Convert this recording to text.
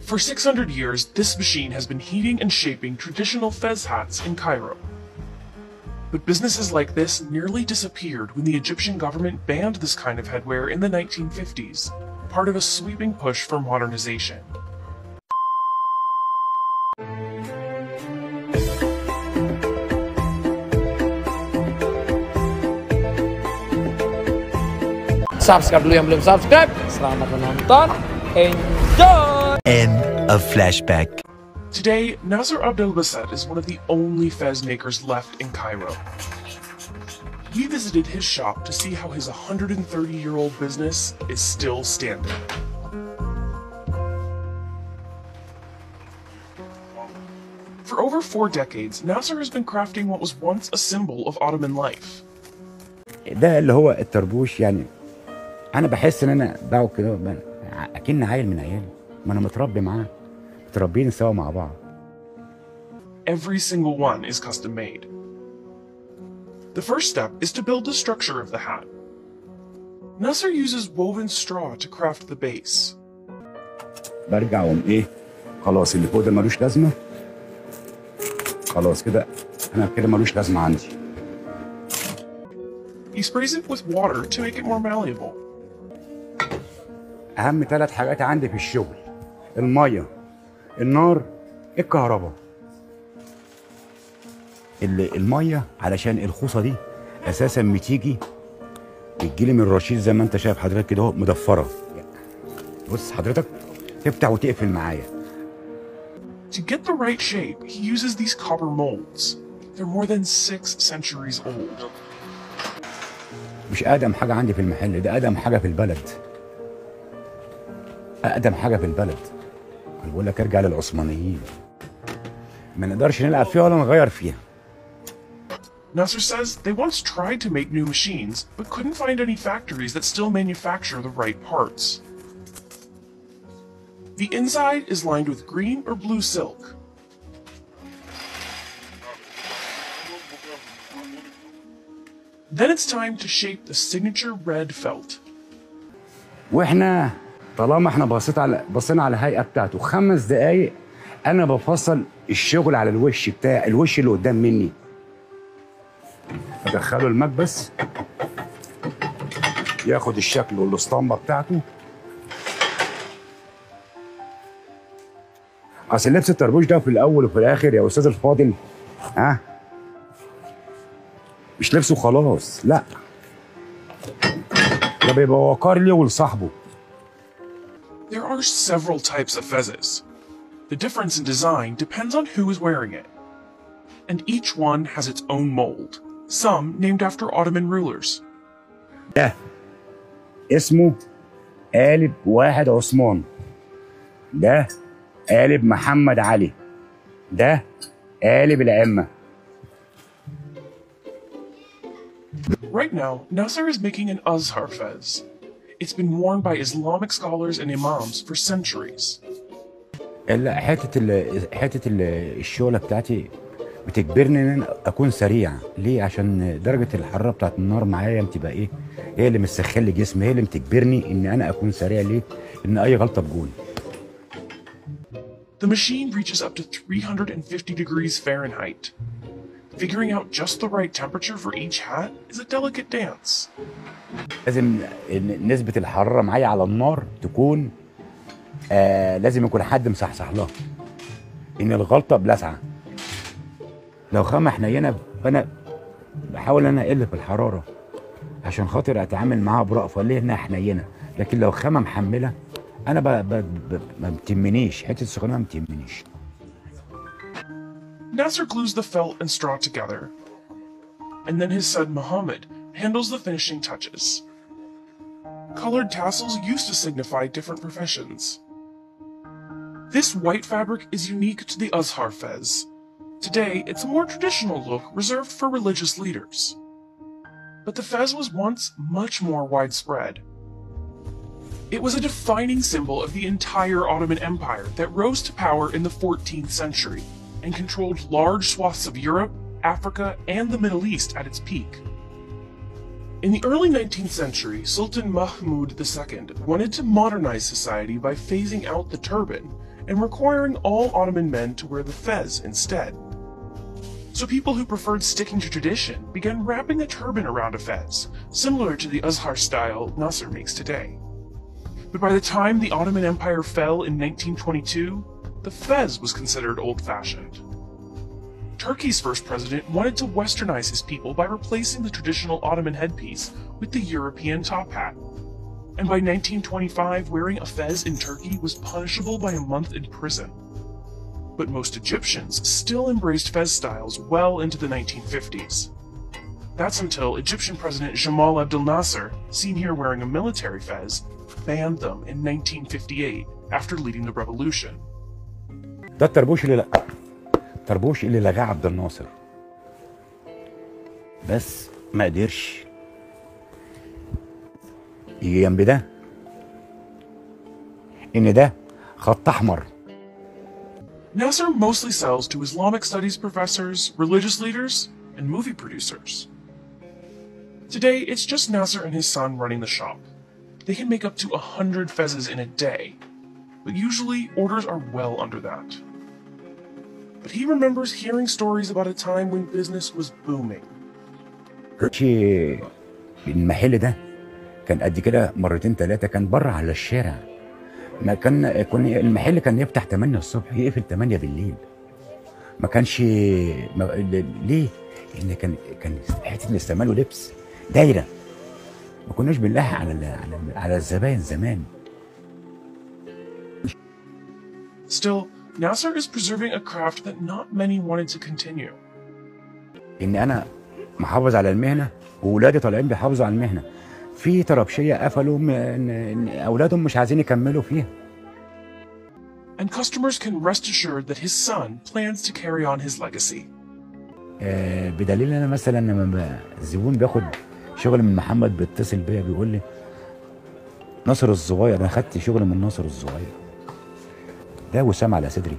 For 600 years, this machine has been heating and shaping traditional fez hats in Cairo. But businesses like this nearly disappeared when the Egyptian government banned this kind of headwear in the 1950s, part of a sweeping push for modernization. Subscribe dulu yang belum subscribe. Selamat menonton. Enjoy! End of flashback. Today, Nasser Abd Elbaset is one of the only fez makers left in Cairo. We visited his shop to see how his 130-year-old business is still standing. For over 4 decades, Nasser has been crafting what was once a symbol of Ottoman life. ده اللي هو الطربوش. يعني انا بحس ان انا بقعد كده اكن عيل من عيالي، ما انا متربي معاه، متربيين سوا مع بعض. Every single one is custom made. The first step is to build the structure of the hat. Nasser uses woven straw to craft the base. برجع ايه، خلاص اللي فوق ده ملوش لازمه، خلاص كده انا كده ملوش لازمه عندي. He sprays it with water to make it more malleable. اهم 3 حاجات عندي في الشغل: الميه، النار، الكهرباء. الميه علشان الخوصه دي اساسا بتجيلي من الرشيد زي ما انت شايف حضرتك كده اهو مدفره. بص حضرتك تفتح وتقفل معايا. To get the right shape, he uses these copper molds. They're more than 6 centuries old. مش اقدم حاجه عندي في المحل، ده اقدم حاجه في البلد. اقدم حاجه في البلد. انا بقول لك ارجع للعثمانيين. ما نقدرش نلعب فيها ولا نغير فيها. Nasser says they once tried to make new machines, but couldn't find any factories that still manufacture the right parts. The inside is lined with green or blue silk. Then it's time to shape the signature red felt. واحنا طالما احنا بصينا على الهيئه بتاعته 5 دقايق، انا بفصل الشغل على الوش بتاع الوش اللي قدام مني. ادخله المكبس ياخد الشكل والاسطمبه بتاعته. اصل لبس الطربوش ده في الاول وفي الاخر يا استاذ الفاضل، مش لبسه خلاص، لا، ده بيبقى وقار ليه ولصاحبه. There are several types of fezes. The difference in design depends on who is wearing it. And each one has its own mold, some named after Ottoman rulers. ده اسمه قالب واحد عثمان، ده قالب محمد علي، ده قالب الأئمة. Right now, Nasser is making an Azhar fez. It's been worn by Islamic scholars and imams for centuries. حتة الشغلة بتاعتي بتجبرني ان انا اكون سريع. ليه؟ عشان درجة الحرارة بتاعت النار معايا بتبقى ايه؟ هي اللي مسخن لي جسمي، هي اللي بتجبرني ان انا اكون سريع. ليه؟ ان اي غلطة بجون. The machine reaches up to 350 degrees Fahrenheit. Figuring out just the right temperature for each hat is a delicate dance. لازم نسبة الحرارة معايا على النار تكون لازم يكون حد مصحصح لها ان الغلطة بلسعة. لو خامة حنينة فانا بحاول انا اقل في الحرارة عشان خاطر اتعامل معاها برأفة، ليه؟ انها حنينة. لكن لو خامة محملة انا ما بتهمنيش، حتة السخونة ما بتهمنيش. Nasser glues the felt and straw together, and then his son Mohammed handles the finishing touches. Colored tassels used to signify different professions. This white fabric is unique to the Azhar fez. Today, it's a more traditional look reserved for religious leaders. But the fez was once much more widespread. It was a defining symbol of the entire Ottoman Empire that rose to power in the 14th century and controlled large swaths of Europe, Africa, and the Middle East at its peak. In the early 19th century, Sultan Mahmud II wanted to modernize society by phasing out the turban and requiring all Ottoman men to wear the fez instead. So people who preferred sticking to tradition began wrapping a turban around a fez, similar to the Azhar style Nasser makes today. But by the time the Ottoman Empire fell in 1922, the fez was considered old-fashioned. Turkey's first president wanted to westernize his people by replacing the traditional Ottoman headpiece with the European top hat. And by 1925, wearing a fez in Turkey was punishable by a month in prison. But most Egyptians still embraced fez styles well into the 1950s. That's until Egyptian President Jamal Abdel Nasser, seen here wearing a military fez, banned them in 1958 after leading the revolution. ده الطربوش اللي لغاه عبد الناصر، بس ما قدرش يجي جنب ده، ان ده خط احمر. Nasser mostly sells to Islamic studies professors, religious leaders, and movie producers. Today, it's just Nasser and his son running the shop. They can make up to 100 fezes in a day, but usually orders are well under that. But he remembers hearing stories about a time when business was booming. المحل ده كان قد كده مرتين ثلاثة، كان بره على الشارع. ما كان المحل كان يفتح 8 الصبح يقفل 8 بالليل. ما كانش ليه؟ ان كان حته الاستعمال ولبس دايره. ما كناش بنلاحق على الزباين زمان. Still, Nasser is preserving a craft that not many wanted to continue. ان انا محافظ على المهنه واولادي طالعين بيحافظوا على المهنه. في طرابشيه قفلوا ان اولادهم مش عايزين يكملوا فيها. And customers can rest assured that his son plans to carry on his legacy. بدليل انا مثلا لما الزبون بياخد شغل من محمد بيتصل بيا بيقول لي ناصر الصغير، انا خدت شغل من ناصر الصغير. ده وسام على صدري.